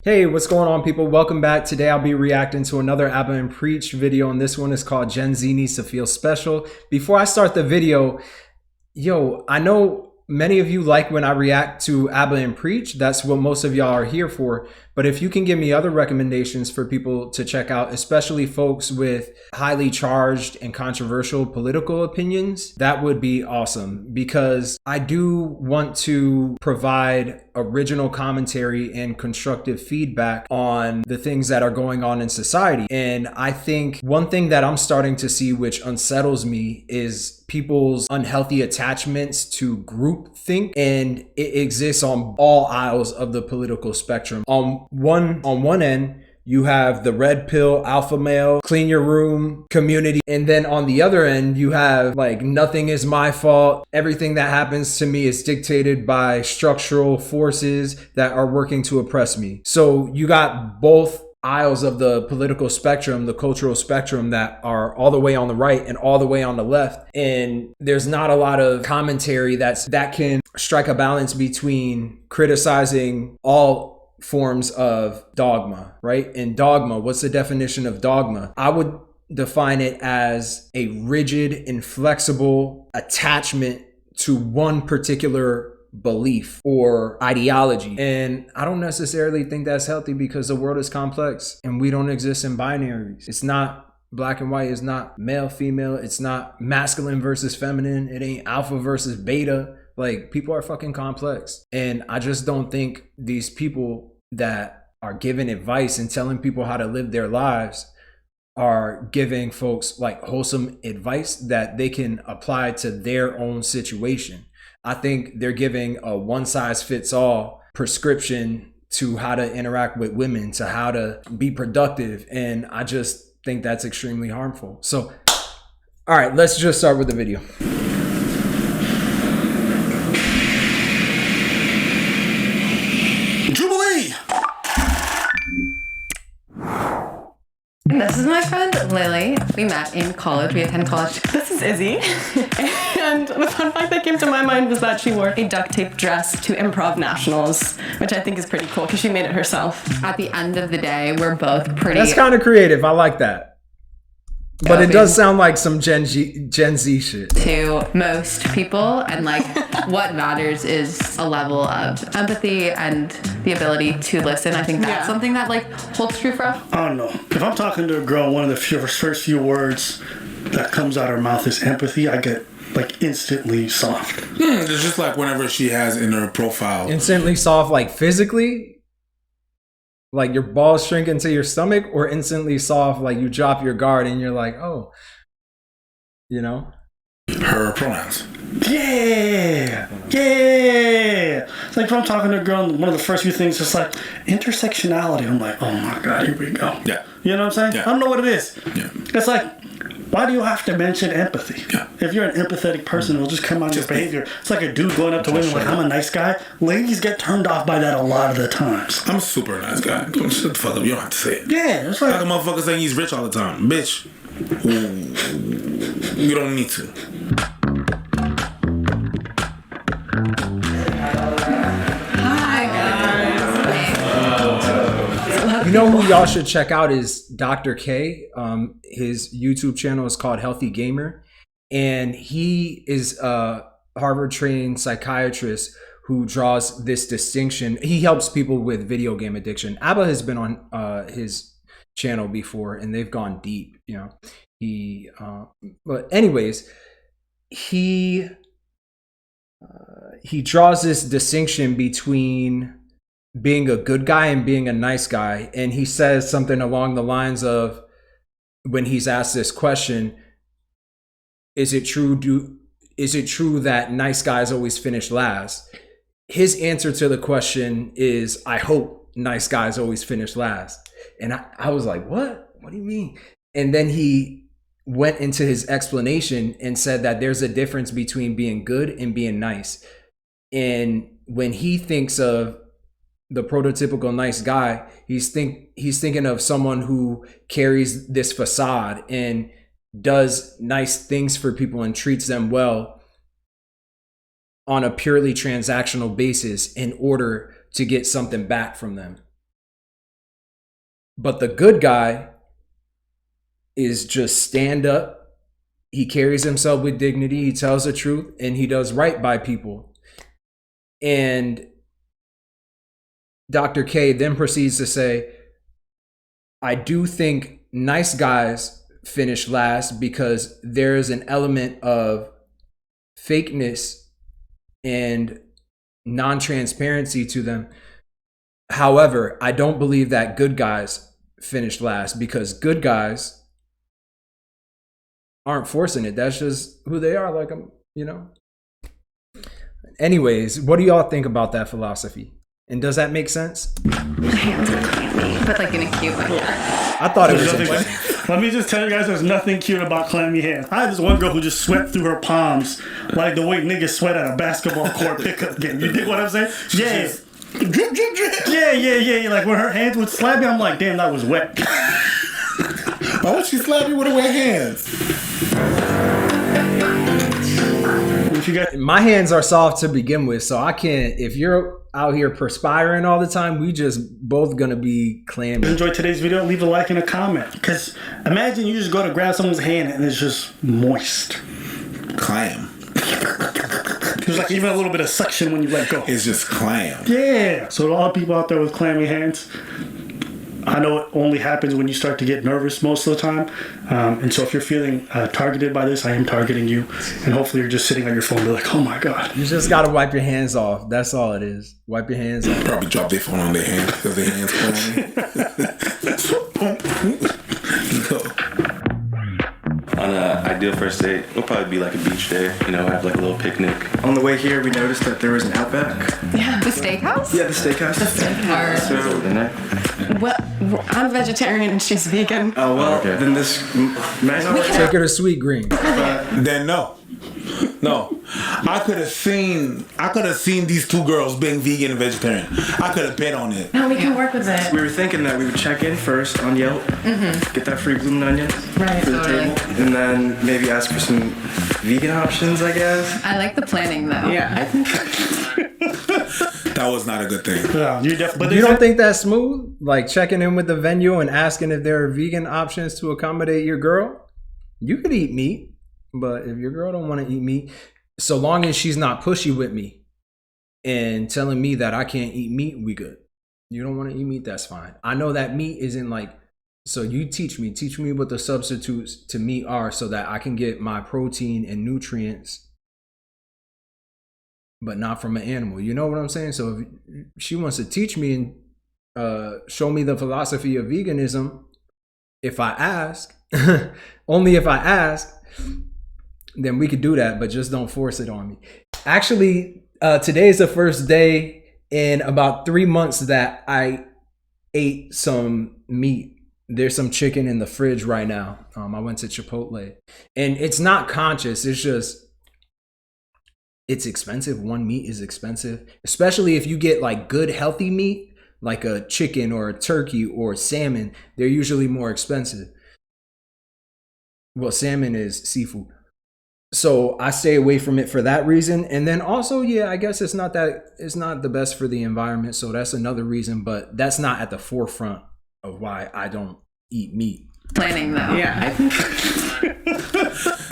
Hey, what's going on, people? Welcome back. Today I'll be reacting to another Abba and Preach video, and this one is called Gen Z Needs to Feel Special. Before I start the video, I know many of you like when I react to Abba and Preach. That's what most of y'all are here for. But if you can give me other recommendations for people to check out, especially folks with highly charged and controversial political opinions, that would be awesome, because I do want to provide original commentary and constructive feedback on the things that are going on in society. And I think one thing that I'm starting to see, which unsettles me, is people's unhealthy attachments to groupthink, and it exists on all aisles of the political spectrum. On one end, you have the red pill, alpha male, clean your room community. And then on the other end, you have like, nothing is my fault. Everything that happens to me is dictated by structural forces that are working to oppress me. So you got both aisles of the political spectrum, the cultural spectrum, that are all the way on the right and all the way on the left. And there's not a lot of commentary that can strike a balance between criticizing all forms of dogma, right? And dogma, what's the definition of dogma? I would define it as a rigid, inflexible attachment to one particular belief or ideology. And I don't necessarily think that's healthy, because the world is complex and we don't exist in binaries. It's not black and white. It's not male, female. It's not masculine versus feminine. It ain't alpha versus beta. Like, people are fucking complex. And I just don't think these people that are giving advice and telling people how to live their lives are giving folks like wholesome advice that they can apply to their own situation. I think they're giving a one-size-fits-all prescription to how to interact with women, to how to be productive. And I just think that's extremely harmful. So, all right, let's just start with the video. Jubilee! This is my friend Lily. We met in college. We attend college. This is Izzy. And the fun fact that came to my mind was that she wore a duct tape dress to improv nationals, which I think is pretty cool because she made it herself. At the end of the day, we're both pretty... That's kind of creative. I like that. But it does sound like some Gen Z shit. To most people, and like what matters is a level of empathy and the ability to listen. I think that's something that like holds true for us. I don't know. If I'm talking to a girl, one of the first few words that comes out of her mouth is empathy, I get like instantly soft. It's just like whenever she has in her profile. Instantly soft, like physically? Like your balls shrink into your stomach, or instantly soft, like you drop your guard and you're like, oh, you know? Her pronouns. Yeah! It's like if I'm talking to a girl, and one of the first few things is like intersectionality. I'm like, oh my God, here we go. Yeah. You know what I'm saying? Yeah. I don't know what it is. Yeah. It's like, why do you have to mention empathy? Yeah. If you're an empathetic person, it'll just come out of your behavior. It's like a dude going up to women like, I'm a nice guy. Ladies get turned off by that a lot of the times. I'm a super nice guy. Don't shut the fuck up. You don't have to say it. Yeah, it's like... Like a motherfucker saying he's rich all the time. Bitch. You don't need to. You know who y'all should check out is Dr. K. His YouTube channel is called Healthy Gamer. And he is a Harvard-trained psychiatrist who draws this distinction. He helps people with video game addiction. Abba has been on his channel before, and they've gone deep, you know. But anyways, he draws this distinction between being a good guy and being a nice guy. And he says something along the lines of, when he's asked this question, is it true that nice guys always finish last? His answer to the question is, I hope nice guys always finish last. And I was like, what do you mean? And then he went into his explanation and said that there's a difference between being good and being nice. And when he thinks of the prototypical nice guy, he's thinking of someone who carries this facade and does nice things for people and treats them well on a purely transactional basis in order to get something back from them. But the good guy is just stand up. He carries himself with dignity. He tells the truth and he does right by people. And Dr. K then proceeds to say, I do think nice guys finish last because there is an element of fakeness and non-transparency to them. However, I don't believe that good guys finish last because good guys aren't forcing it. That's just who they are. Like, you know. Anyways, what do y'all think about that philosophy? And does that make sense? Hands are clammy, but like in a cute way. I thought it was Nothing- interesting. Let me just tell you guys, there's nothing cute about clammy hands. I had this one girl who just sweat through her palms like the way niggas sweat at a basketball court pickup game. You dig what I'm saying? Yeah. Drip, drip, drip. Yeah. Like when her hands would slap me, I'm like, damn, that was wet. Why would she slap you with her wet hands? If you guys My hands are soft to begin with, so I can't. If you're out here perspiring all the time, we just both gonna be clammy. enjoyed today's video, leave a like and a comment. Because imagine you just go to grab someone's hand and it's just moist. Clam. There's like even a little bit of suction when you let go. It's just clam. Yeah. So to all the people out there with clammy hands, I know it only happens when you start to get nervous most of the time. And so if you're feeling targeted by this, I am targeting you. And hopefully you're just sitting on your phone and be like, oh my God. You just gotta wipe your hands off. That's all it is. Wipe your hands off. Probably drop their phone on their hand because their hands clammy. Go. On an ideal first date, it'll probably be like a beach day, you know, have like a little picnic. On the way here, we noticed that there was an Outback. Yeah, the steakhouse? Yeah, the steakhouse. Or, So dinner. What? I'm vegetarian and she's vegan. Oh, well, Okay. then this... May I not- Take her to Sweet Green. Then no. I could have seen these two girls being vegan and vegetarian. I could have bet on it. No, we can work with it. We were thinking that we would check in first on Yelp, get that free blooming onion Right. for the Totally. table, and then maybe ask for some vegan options, I guess. I like the planning though. Yeah, I think That was not a good thing. Yeah, you definitely. But You don't think that's smooth? Like checking in with the venue and asking if there are vegan options to accommodate your girl? You could eat meat, but if your girl don't want to eat meat, so long as she's not pushy with me and telling me that I can't eat meat, we good. You don't want to eat meat, that's fine. I know that meat isn't like, so you teach me what the substitutes to meat are so that I can get my protein and nutrients, but not from an animal. You know what I'm saying? So if she wants to teach me and show me the philosophy of veganism, if I ask, only if I ask, then we could do that, but just don't force it on me. Actually, today is the first day in about 3 months that I ate some meat. There's some chicken in the fridge right now. I went to Chipotle, and it's not conscious. It's just, it's expensive. One meat is expensive, especially if you get like good healthy meat, like a chicken or a turkey or salmon. They're usually more expensive. Well, salmon is seafood. So I stay away from it for that reason. And then also, yeah, I guess it's not the best for the environment. So that's another reason, but that's not at the forefront of why I don't eat meat. Planning though. yeah, I think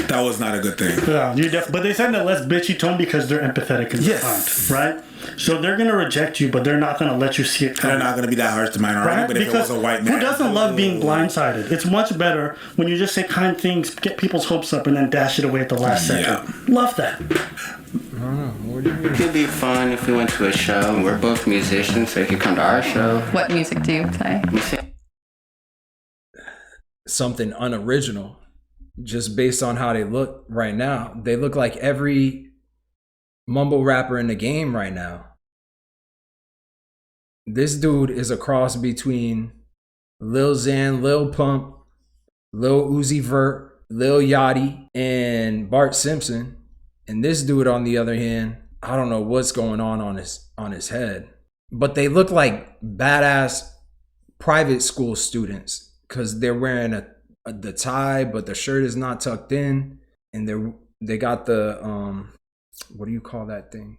That was not a good thing. Yeah, you definitely. But they send a less bitchy tone because they're empathetic and Yes. kind, right? So they're gonna reject you, but they're not gonna let you see it They're coming. not going to be that harsh to minority, Right? but if it was a white man. who doesn't love being blindsided? It's much better when you just say kind things, get people's hopes up, and then dash it away at the last Yeah. second. Love that. It'd be fun if we went to a show and we're both musicians, so you could come to our show. What music do you play? We sing Something unoriginal, just based on how they look right now. They look like every mumble rapper in the game right now. This dude is a cross between Lil Xan, Lil Pump, Lil Uzi Vert, Lil Yachty, and Bart Simpson. And this dude, on the other hand, I don't know what's going on his head, but they look like badass private school students because they're wearing the tie, but the shirt is not tucked in, and they got the what do you call that thing?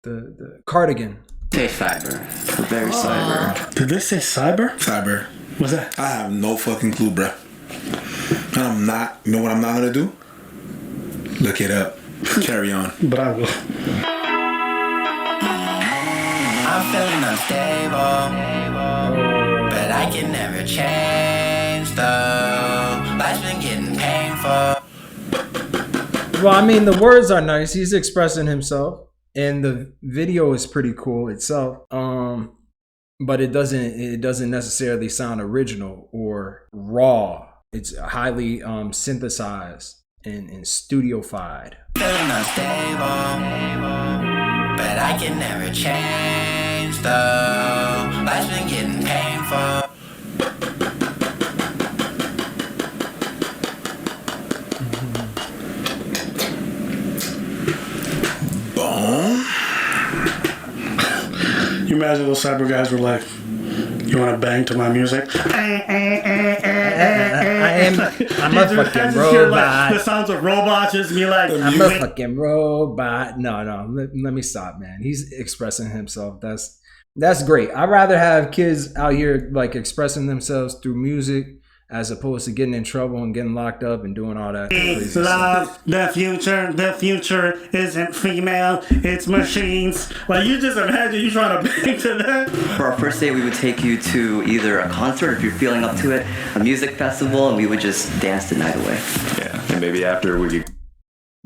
The cardigan. Say cyber. We're very cyber. Did they say cyber? Cyber. What's that? I have no fucking clue, bruh. And I'm not, you know what I'm not gonna do? Look it up. Carry on. But I will. I'm feeling unstable, but I can never change though. Life's been getting painful. Well, I mean, the words are nice. He's expressing himself, and the video is pretty cool itself. But it doesn't necessarily sound original or raw. It's highly synthesized and studiofied. Feeling unstable, but I can never change though. Life's been getting painful. Boom. You imagine those cyber guys were like, you want to bang to my music? I'm a fucking robot. The sounds of robots just be like, I'm a fucking robot. No, let me stop, man. He's expressing himself. That's great. I'd rather have kids out here like expressing themselves through music as opposed to getting in trouble and getting locked up and doing all that crazy stuff. The future isn't female, it's machines. Like, you just imagine you trying to bang to that. For our first date, we would take you to either a concert, if you're feeling up to it, a music festival, and we would just dance the night away. Yeah, and maybe after we could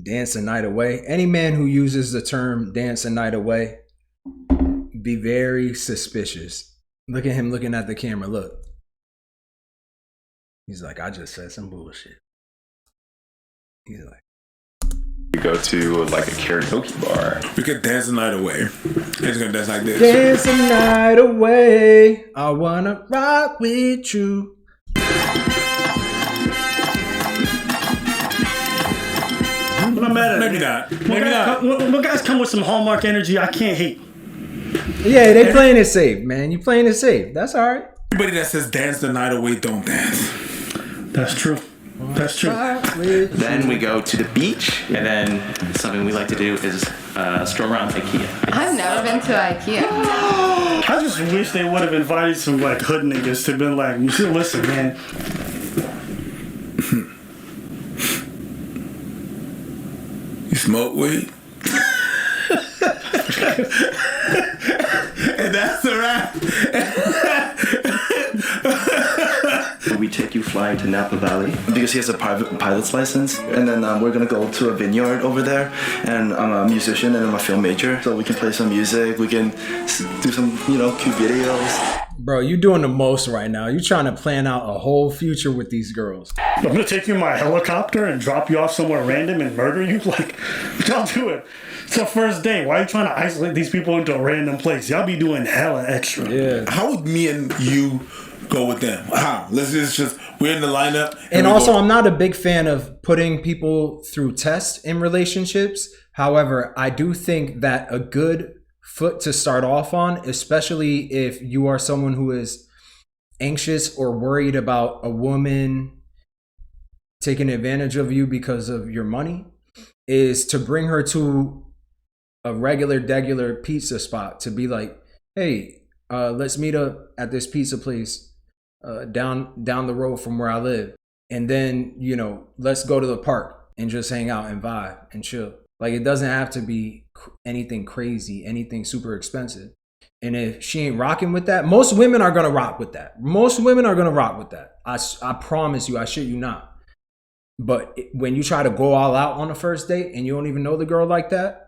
Dance a night away. Any man who uses the term dance a night away, be very suspicious. Look at him looking at the camera. Look. He's like, I just said some bullshit. He's like, go to like a karaoke bar. We could dance the night away. It's gonna dance like this. dance the night away. I wanna rock with you. I'm not mad at Maybe it. not. When Maybe guys, not. when guys come with some Hallmark energy, I can't hate. Yeah, they playing it safe, man. You playing it safe. That's all right. Everybody that says dance the night away don't dance. That's true. That's true. Then we go to the beach, and then something we like to do is stroll around IKEA. I've never been to IKEA. I just wish they would have invited some like hood niggas to been like, listen, man. You smoke weed? And that's a wrap. We take you flying to Napa Valley because he has a private pilot's license, and then we're gonna go to a vineyard over there. And I'm a musician and I'm a film major, so we can play some music. We can do some, cute videos. Bro, you doing the most right now. You trying to plan out a whole future with these girls. I'm gonna take you in my helicopter and drop you off somewhere random and murder you. Like, y'all do it. It's our first date. Why are you trying to isolate these people into a random place? Y'all be doing hella extra. Yeah. How would me and you go with them? How? Let's just we're in the lineup. And also, I'm not a big fan of putting people through tests in relationships. However, I do think that a good foot to start off on, especially if you are someone who is anxious or worried about a woman taking advantage of you because of your money, is to bring her to a regular pizza spot, to be like, hey, let's meet up at this pizza place down the road from where I live. And then, let's go to the park and just hang out and vibe and chill. Like, it doesn't have to be anything crazy, anything super expensive. And if she ain't rocking with that, most women are going to rock with that. I promise you, I shit you not. But when you try to go all out on a first date and you don't even know the girl like that,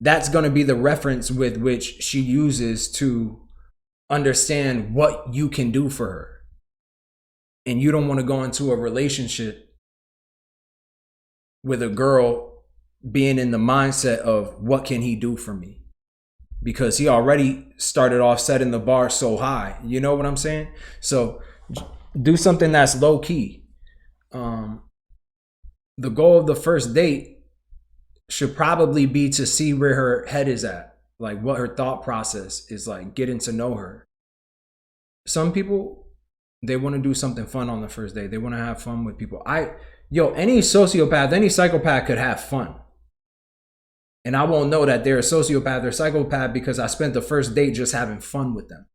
that's going to be the reference with which she uses to understand what you can do for her. And you don't want to go into a relationship with a girl being in the mindset of what can he do for me? Because he already started off setting the bar so high. You know what I'm saying? So do something that's low key. The goal of the first date should probably be to see where her head is at, like what her thought process is like, getting to know her. Some people, they want to do something fun on the first date. They want to have fun with people. Any sociopath, any psychopath could have fun. And I won't know that they're a sociopath or psychopath because I spent the first date just having fun with them.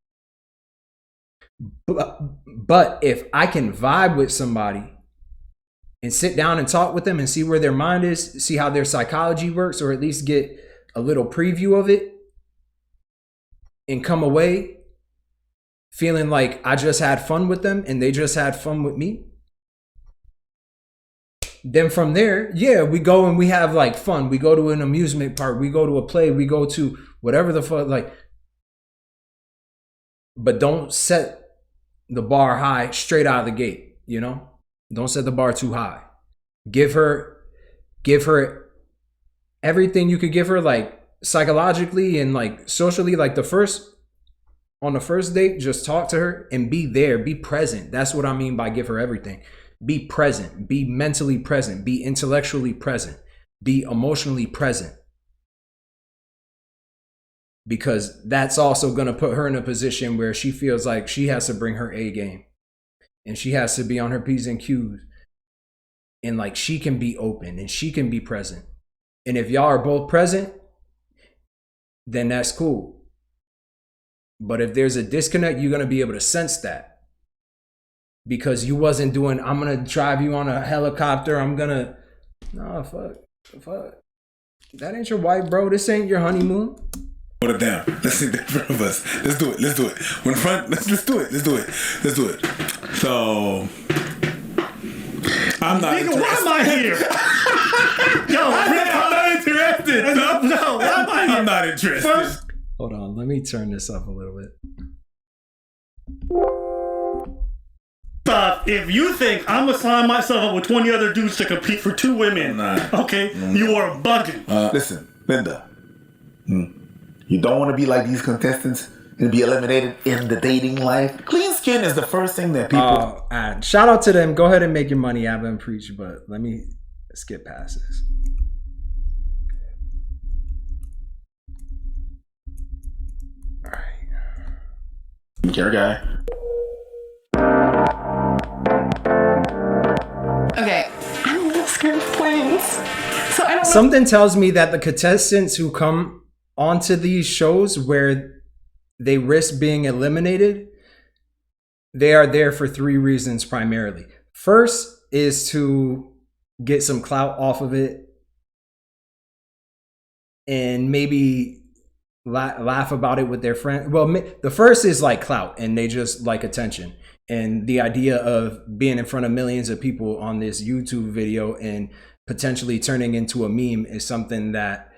But if I can vibe with somebody and sit down and talk with them and see where their mind is, see how their psychology works, or at least get a little preview of it, and come away feeling like I just had fun with them and they just had fun with me, then from there, yeah, we go and we have like fun. We go to an amusement park. We go to a play. We go to whatever the fuck, like, but don't set the bar high straight out of the gate, you know? Don't set the bar too high. Give her everything you could give her, like psychologically and like socially. Like on the first date, just talk to her and be there, be present. That's what I mean by give her everything. Be present, be mentally present, be intellectually present, be emotionally present. Because that's also going to put her in a position where she feels like she has to bring her A game and she has to be on her P's and Q's. And like she can be open and she can be present. And if y'all are both present, then that's cool. But if there's a disconnect, you're going to be able to sense that. Because you wasn't doing, I'm going to drive you on a helicopter. No, fuck. That ain't your wife, bro. This ain't your honeymoon. Put it down. Let's see the front of us. Let's do it. When front, let's do it. So, I'm not interested. Why am I here? Yo, I'm not interested. No, why am I here? I'm not interested. First, hold on. Let me turn this up a little bit. if you think I'm gonna sign myself up with 20 other dudes to compete for 2 women, okay, you are bugging. Listen, Linda, you don't want to be like these contestants and be eliminated in the dating life. Clean skin is the first thing that people... shout out to them. Go ahead and make your money, Abba and Preach, but let me skip past this. All right. Care guy. Okay, I'm a little scared of planes, so I don't know. Something tells me that the contestants who come onto these shows where they risk being eliminated, they are there for 3 reasons primarily. First is to get some clout off of it and maybe laugh about it with their friends. Well, the first is like clout and they just like attention. And the idea of being in front of millions of people on this YouTube video and potentially turning into a meme is something that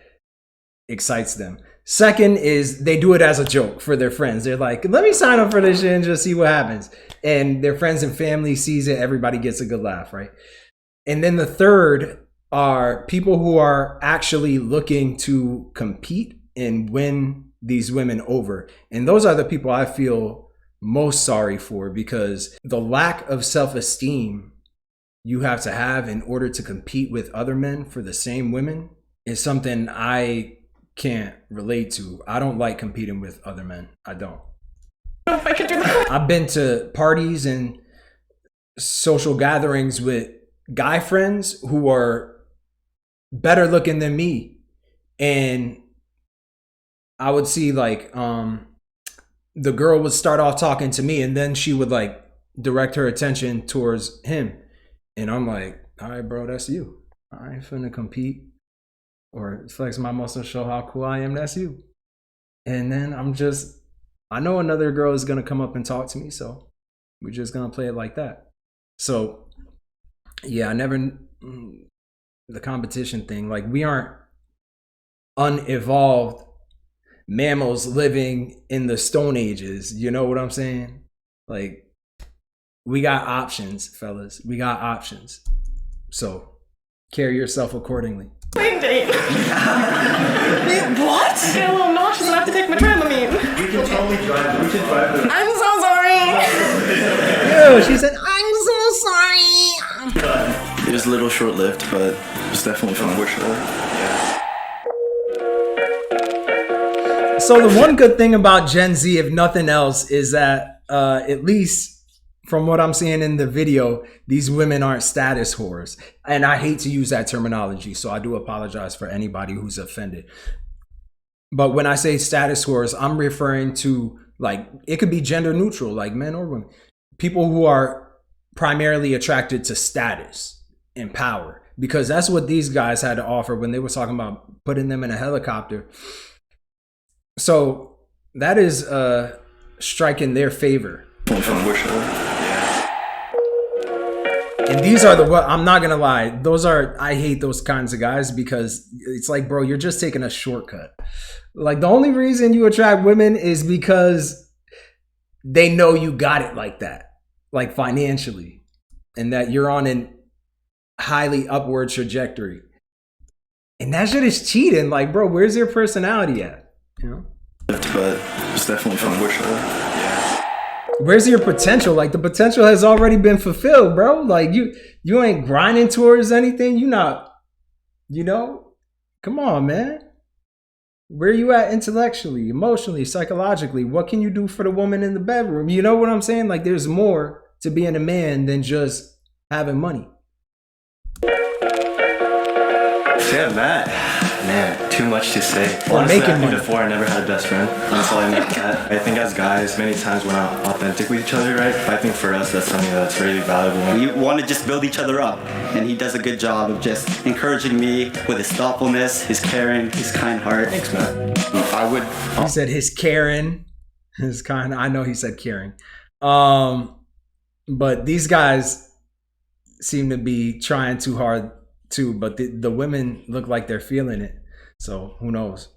excites them. Second is they do it as a joke for their friends. They're like, let me sign up for this shit and just see what happens. And their friends and family sees it. Everybody gets a good laugh, right? And then the third are people who are actually looking to compete and win these women over. And those are the people I feel most sorry for, because the lack of self-esteem you have to have in order to compete with other men for the same women is something I can't relate to. I don't like competing with other men. I don't. If I could do that. I've been to parties and social gatherings with guy friends who are better looking than me, and I would see like the girl would start off talking to me and then she would like direct her attention towards him. And I'm like, all right, bro, that's you. I ain't finna compete or flex my muscle, show how cool I am. That's you. And then I know another girl is going to come up and talk to me. So we're just going to play it like that. So yeah, the competition thing, like we aren't unevolved mammals living in the Stone Ages. You know what I'm saying? Like, we got options, fellas. We got options. So carry yourself accordingly. Plane date. What? I get a little nauseous and I have to take my Dramamine. We can totally drive. We can drive it. I'm so sorry. Yo, she said, I'm so sorry. It was a little short-lived, but it was definitely fun. So the one good thing about Gen Z, if nothing else, is that at least from what I'm seeing in the video, these women aren't status whores. And I hate to use that terminology, so I do apologize for anybody who's offended. But when I say status whores, I'm referring to, like, it could be gender neutral, like men or women. People who are primarily attracted to status and power, because that's what these guys had to offer when they were talking about putting them in a helicopter. So that is strike in their favor. And these are I'm not gonna lie, I hate those kinds of guys, because it's like, bro, you're just taking a shortcut. Like, the only reason you attract women is because they know you got it like that, like financially, and that you're on an highly upward trajectory. And that shit is cheating. Like, bro, where's your personality at? You know? But it's definitely fun. Where's your potential? Like, the potential has already been fulfilled, bro. Like, you ain't grinding towards anything. You not, you know? Come on, man. Where you at intellectually, emotionally, psychologically? What can you do for the woman in the bedroom? You know what I'm saying? Like, there's more to being a man than just having money. Yeah, Matt. Man, too much to say. Or Honestly, making money. Before, I never had a best friend. That's all I meant that. I think as guys, many times we're not authentic with each other, right? But I think for us, that's something that's really valuable. We want to just build each other up, and he does a good job of just encouraging me with his thoughtfulness, his caring, his kind heart. Thanks, man. He said his caring, his kind. I know he said caring. But these guys seem to be trying too hard too, but the women look like they're feeling it. So who knows?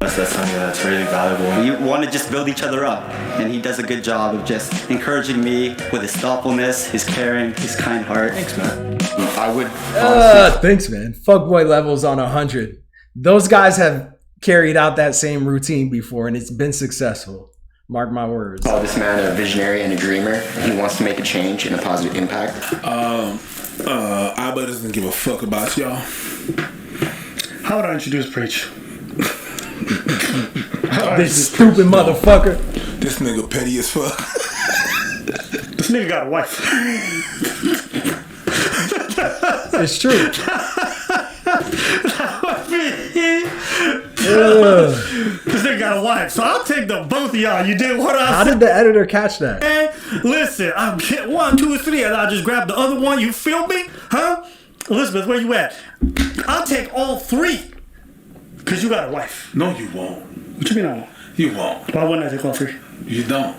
That's something that's really valuable. We want to just build each other up, and he does a good job of just encouraging me with his thoughtfulness, his caring, his kind heart. Thanks, man. Thanks, man. Fuckboy levels on 100. Those guys have carried out that same routine before, and it's been successful. Mark my words. Call this man a visionary and a dreamer. He wants to make a change and a positive impact. Abba doesn't give a fuck about y'all. How would I introduce Preach? This stupid motherfucker. This nigga petty as fuck. This nigga got a wife. It's true. This nigga got a wife, so I'll take the both of y'all. You did what I said. How did the editor catch that? Hey, listen, I'll get 1, 2, 3, and I'll just grab the other one. You feel me? Huh? Elizabeth, where you at? I'll take all 3. Because you got a wife. No, you won't. What you mean I won't? You won't. Why wouldn't I take all 3? You don't.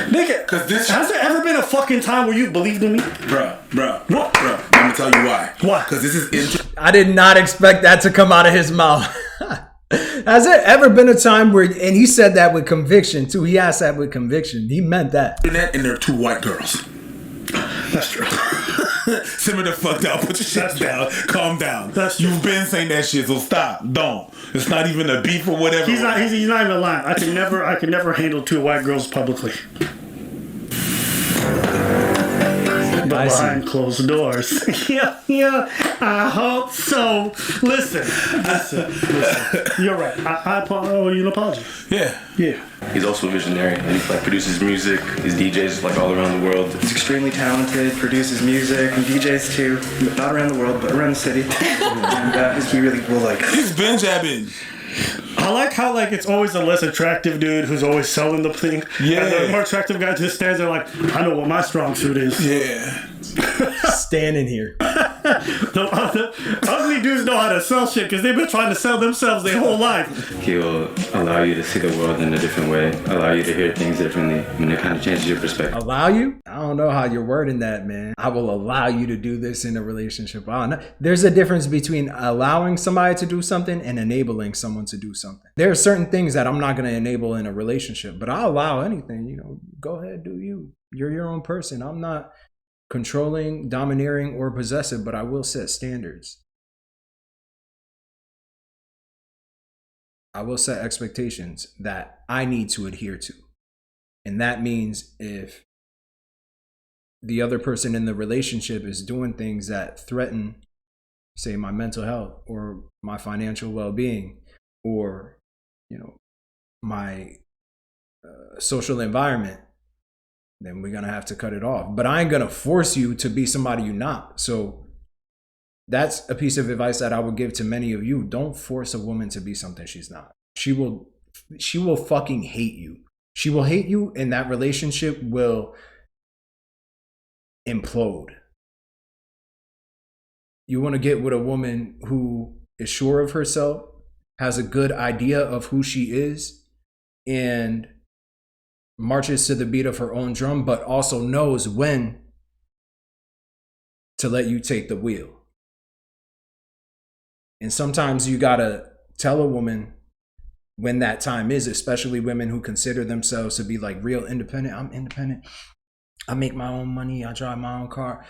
Nigga, has there ever been a fucking time where you believed in me? Bruh. What? I'm gonna tell you why. Why? Because this is I did not expect that to come out of his mouth. Has there ever been a time where, and he said that with conviction too, he asked that with conviction. He meant that. And there are 2 white girls. That's true. Simmer the fuck down. Put your shit down. Calm down. You've been saying that shit, so stop. Don't. It's not even a beef or whatever. He's not even lying. I can never handle 2 white girls publicly. But behind closed doors. yeah, I hope so. Listen. You're right. I owe you an apology. Yeah. He's also a visionary. And he produces music. His DJs all around the world. He's extremely talented, produces music, and DJs too. Not around the world, but around the city. And he really will He's been jabbing. I like how it's always a less attractive dude who's always selling the thing. Yeah. And the more attractive guy just stands there like, I know what my strong suit is. Yeah. Standing here. The ugly dudes know how to sell shit because they've been trying to sell themselves their whole life. He'll allow you to see the world in a different way, allow you to hear things differently, and it kind of changes your perspective. Allow you? I don't know how you're wording that, man. I will allow you to do this in a relationship. I don't know. There's a difference between allowing somebody to do something and enabling someone to do something. There are certain things that I'm not going to enable in a relationship, but I'll allow anything. Go ahead, do you. You're your own person. I'm not controlling, domineering, or possessive, but I will set standards. I will set expectations that I need to adhere to. And that means if the other person in the relationship is doing things that threaten, say, my mental health or my financial well-being or, my social environment, then we're gonna have to cut it off. But I ain't gonna force you to be somebody you're not. So that's a piece of advice that I would give to many of you. Don't force a woman to be something she's not. She will fucking hate you. She will hate you, and that relationship will implode. You want to get with a woman who is sure of herself, has a good idea of who she is, and marches to the beat of her own drum, but also knows when to let you take the wheel. And sometimes you gotta tell a woman when that time is, especially women who consider themselves to be like real independent. I'm independent. I make my own money. I drive my own car.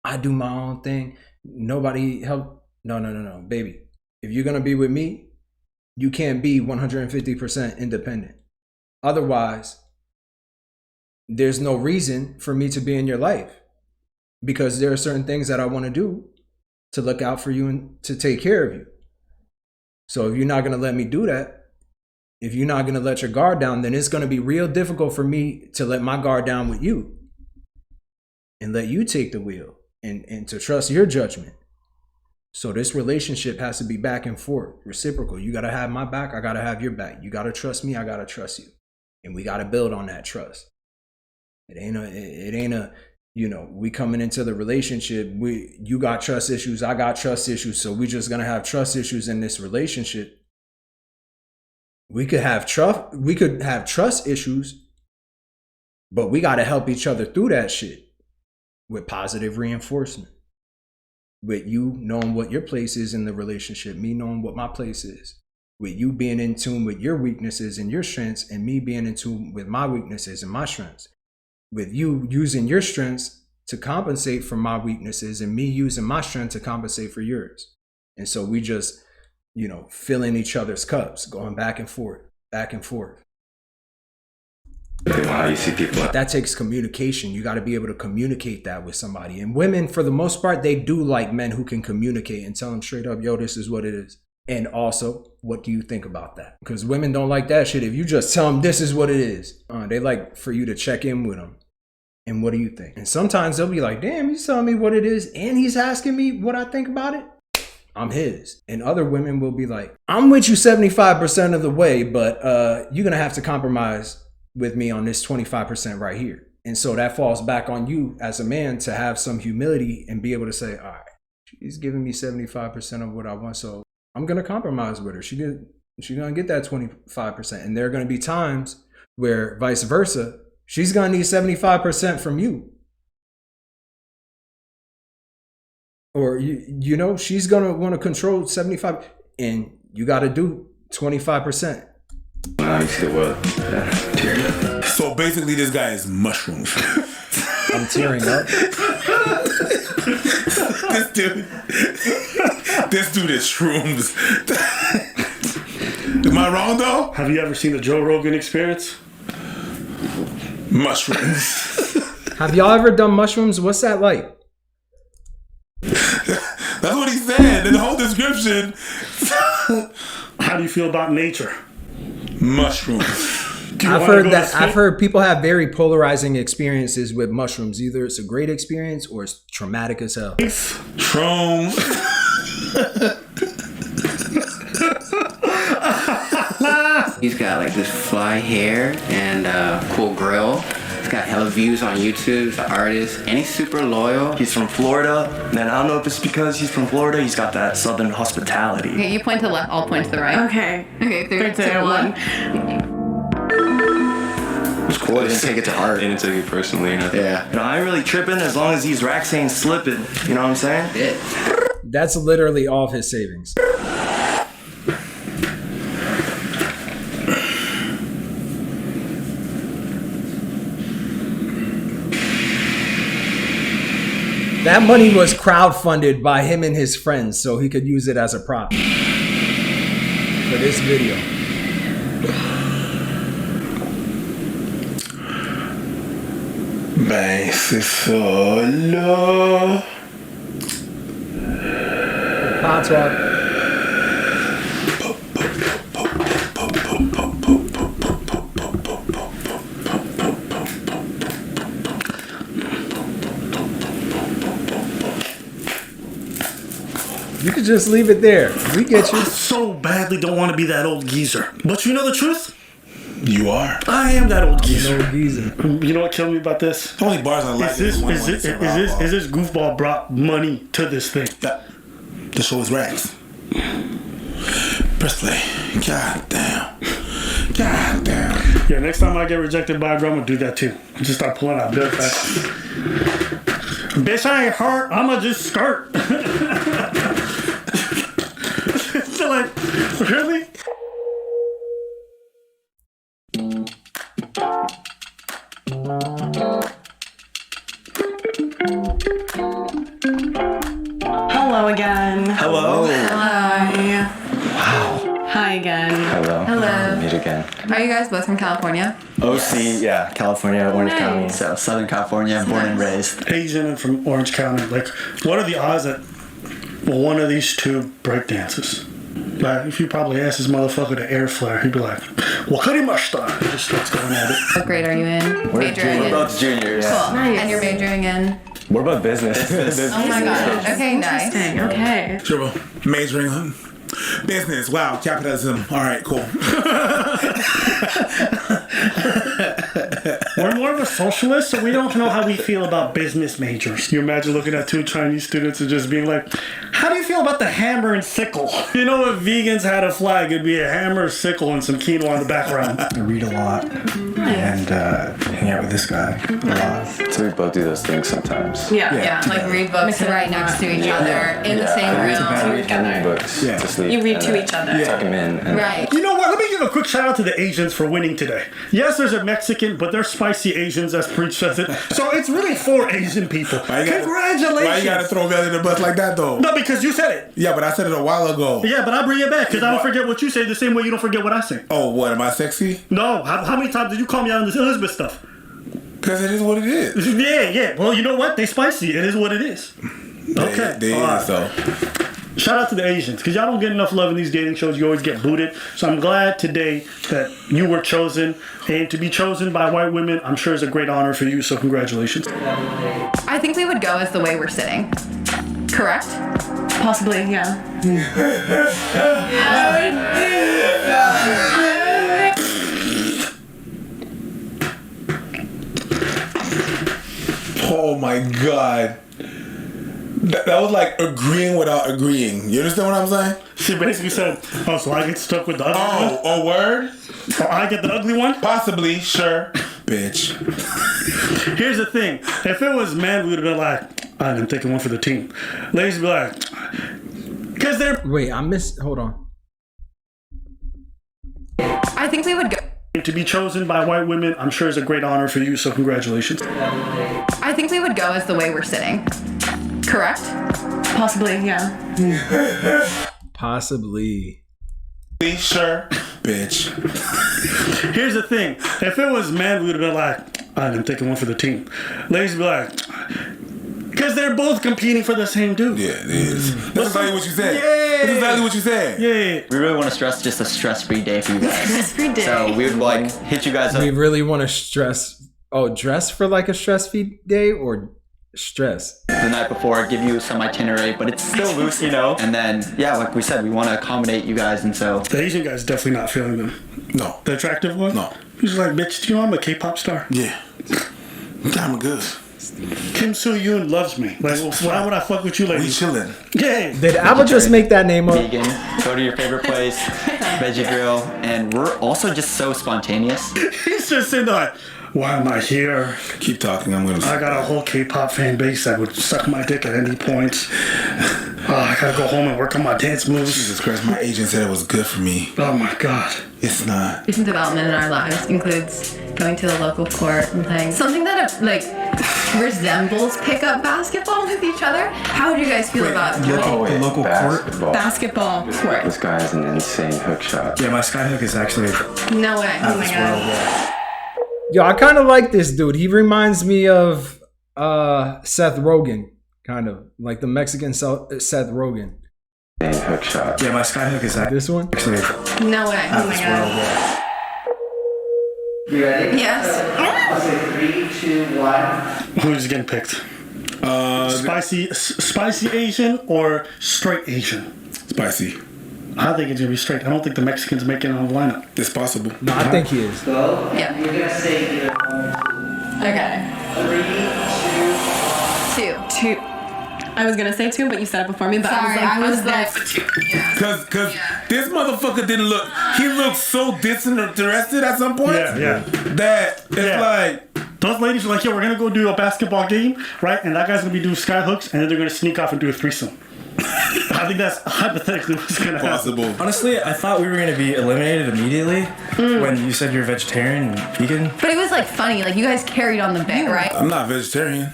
I do my own thing. Nobody help. No, baby. If you're gonna be with me, you can't be 150% independent. Otherwise, there's no reason for me to be in your life, because there are certain things that I want to do to look out for you and to take care of you. So if you're not going to let me do that, if you're not going to let your guard down, then it's going to be real difficult for me to let my guard down with you and let you take the wheel and to trust your judgment. So this relationship has to be back and forth, reciprocal. You got to have my back. I got to have your back. You got to trust me. I got to trust you. And we got to build on that trust. It ain't a, you know, we coming into the relationship, you got trust issues, I got trust issues, so we just gonna have trust issues in this relationship. We could have trust issues, but we got to help each other through that shit with positive reinforcement. With you knowing what your place is in the relationship, me knowing what my place is. With you being in tune with your weaknesses and your strengths, and me being in tune with my weaknesses and my strengths. With you using your strengths to compensate for my weaknesses, and me using my strength to compensate for yours. And so we just, you know, filling each other's cups, going back and forth, back and forth. Wow, you see people. That takes communication. You got to be able to communicate that with somebody. And women, for the most part, they do like men who can communicate and tell them straight up, yo, this is what it is. And also, what do you think about that? Because women don't like that shit. If you just tell them this is what it is, they like for you to check in with them. And what do you think? And sometimes they'll be like, damn, he's telling me what it is, and he's asking me what I think about it. I'm his. And other women will be like, I'm with you 75% of the way, but you're going to have to compromise with me on this 25% right here. And so that falls back on you as a man to have some humility and be able to say, all right, she's giving me 75% of what I want, so I'm going to compromise with her. She's going to get that 25%. And there are going to be times where vice versa, she's going to need 75% from you. Or, you know, she's going to want to control 75, and you got to do 25%. You see the world. So basically, this guy is mushrooms. I'm tearing up. This dude is shrooms. Am I wrong though? Have you ever seen the Joe Rogan Experience? Mushrooms. Have y'all ever done mushrooms? What's that like? That's what he said in the whole description. How do you feel about nature? Mushrooms. I've heard people have very polarizing experiences with mushrooms. Either it's a great experience or it's traumatic as hell. Shrooms. He's got like this fly hair and cool grill. He's got hella views on YouTube. He's an artist, and he's super loyal. He's from Florida, and I don't know if it's because he's from Florida, he's got that southern hospitality. Okay, you point to the left, I'll point to the right. Okay. Okay, 3, 2, 1. It was cool. I didn't take it to heart. I didn't take it personally. Yeah. You know, I ain't really tripping as long as these racks ain't slipping. You know what I'm saying? Yeah. That's literally all of his savings. That money was crowdfunded by him and his friends so he could use it as a prop for this video. Ben, c'est ça là. Pot talk. You could just leave it there. We get you. I so badly don't want to be that old geezer. But you know the truth? You are. I am that old geezer. No geezer. You know what killed me about this? The only bars I like Is this goofball brought money to this thing? The show is rags. Press play. God damn. God damn. Yeah, next time I get rejected by a girl, I'm gonna do that too. Just start pulling out bills. Bitch, I ain't hurt. I'ma just skirt. So like, really? Hello again. Hello. Hi. Hi again. Hello. Hello. Meet again. Are you guys both from California? OC, yeah, California, Orange Nice. County. So Southern California, born and raised. Asian and from Orange County. Like, what are the odds that one of these two break dances? Like, if you probably ask this motherfucker to air flare, he'd be like, "Wakarimashita." He just starts going at it. What grade are you in? We're Majoring in? both juniors. Cool. Nice. And you're majoring in? What about business? Oh my god. Okay, nice. Interesting. Okay. Sure. Majoring on business. Wow. Capitalism. All right. Cool. We're more of a socialist, so we don't know how we feel about business majors. You imagine looking at two Chinese students and just being like, "How do you feel about the hammer and sickle?" You know, if vegans had a flag, it'd be a hammer, sickle, and some quinoa in the background. I read a lot and hang out with this guy a lot. So we both do those things sometimes. Yeah, like read books right next to each other in the same room. Reading books to sleep. You read and to then each other. Tuck 'em in. And Right. You know what? Let me give a quick shout out to the Asians for winning today. Yes, there's a Mexican, but they're spicy Asians, as Preach says it. So it's really for Asian people. Congratulations. Why you gotta throw me under the bus like that, though? No, because you said it. Yeah, but I said it a while ago. Yeah, but I bring it back because I don't forget what you say the same way you don't forget what I say. Oh, what? Am I sexy? No. How many times did you call me out on this Elizabeth stuff? Because it is what it is. Yeah. Well, you know what? They spicy. It is what it is. Okay. They is, though. Shout out to the Asians, because y'all don't get enough love in these dating shows. You always get booted. So I'm glad today that you were chosen. And to be chosen by white women, I'm sure is a great honor for you. So congratulations. I think we would go as the way we're sitting. Correct? Possibly, yeah. Oh my god. That was like agreeing without agreeing. You understand what I'm saying? She basically said, "Oh, so I get stuck with the ugly one? Oh, word? So I get the ugly one? Possibly, sure. Bitch. Here's the thing. If it was men, we would have been like, I'm taking one for the team. Ladies would be like, because they're... Wait, I missed. Hold on. I think we would go. To be chosen by white women, I'm sure is a great honor for you. So congratulations. I think we would go as the way we're sitting. Correct? Possibly, yeah. Possibly. Sure. Bitch. Here's the thing. If it was men, we would have been like, I'm taking one for the team. Ladies would be like, because they're both competing for the same dude. Yeah, it is. That's exactly what you said. Yeah. That's exactly what you said. Yeah. We really want to stress just a stress-free day for you guys. Stress-free day. So we would like hit you guys up. We really want to dress for like a stress-free day or stress? The night before, give you some itinerary, but it's still loose, you know? And then, yeah, like we said, we want to accommodate you guys, and so... The Asian guy's definitely not feeling them. No. The attractive one? No. He's like, bitch, do you know I'm a K-pop star? Yeah. I'm good. Kim Soo-yoon loves me. Like, why would I fuck with you, lady? We chilling. Yeah. Did Abba just make that name up? Vegan, go to your favorite place, veggie grill, and we're also just so spontaneous. He's just sitting there like, why am I here? Keep talking, I'm gonna... I got a whole K-pop fan base that would suck my dick at any point. I gotta go home and work on my dance moves. Jesus Christ, my agent said it was good for me. Oh my god. It's not. Recent development in our lives includes going to the local court and playing something that resembles pickup basketball with each other. How would you guys feel about the local basketball. Basketball court? This guy has an insane hook shot. Yeah, my skyhook is actually No way. Oh my god. Yo, I kind of like this dude. He reminds me of Seth Rogen, kind of like the Mexican Seth Rogen. Insane hook shot. Yeah, my skyhook is This one? actually No way. Oh my god. You ready? Yes. I'll say 3, 2, 1. Who's getting picked? Spicy Asian or straight Asian? Spicy. I think it's gonna be straight. I don't think the Mexicans make it on the lineup. It's possible. No, I think he is. Yeah. We're gonna say either Okay. 2. I was gonna say 2, but you said it before me. But Sorry, I was there like, for 2. Yeah. Cause this motherfucker didn't look. He looked so disinterested at some point. Yeah. That it's like. Those ladies are like, yo, we're gonna go do a basketball game, right? And that guy's gonna be doing sky hooks, and then they're gonna sneak off and do a threesome. I think that's hypothetically what's gonna happen. Honestly, I thought we were gonna be eliminated immediately when you said you're vegetarian and vegan. But it was like funny. Like you guys carried on the bit, right? I'm not vegetarian.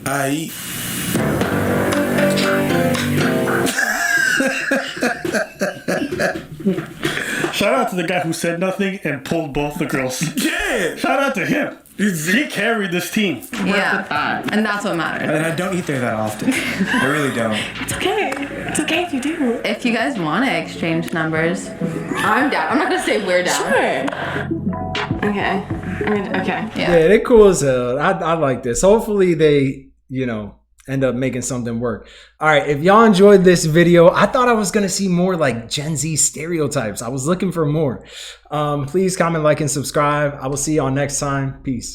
I eat. Shout out to the guy who said nothing and pulled both the girls. Yeah. Shout out to him. He carried this team. Yeah. And that's what matters. And I don't eat there that often. I really don't. It's okay. It's okay if you do. If you guys want to exchange numbers, I'm down. I'm not gonna say we're down. Sure. Okay. I mean, okay. Yeah, they're cool as hell. I like this. Hopefully they, end up making something work. All right, if y'all enjoyed this video, I thought I was gonna see more like Gen Z stereotypes. I was looking for more. Please comment, like, and subscribe. I will see y'all next time. Peace.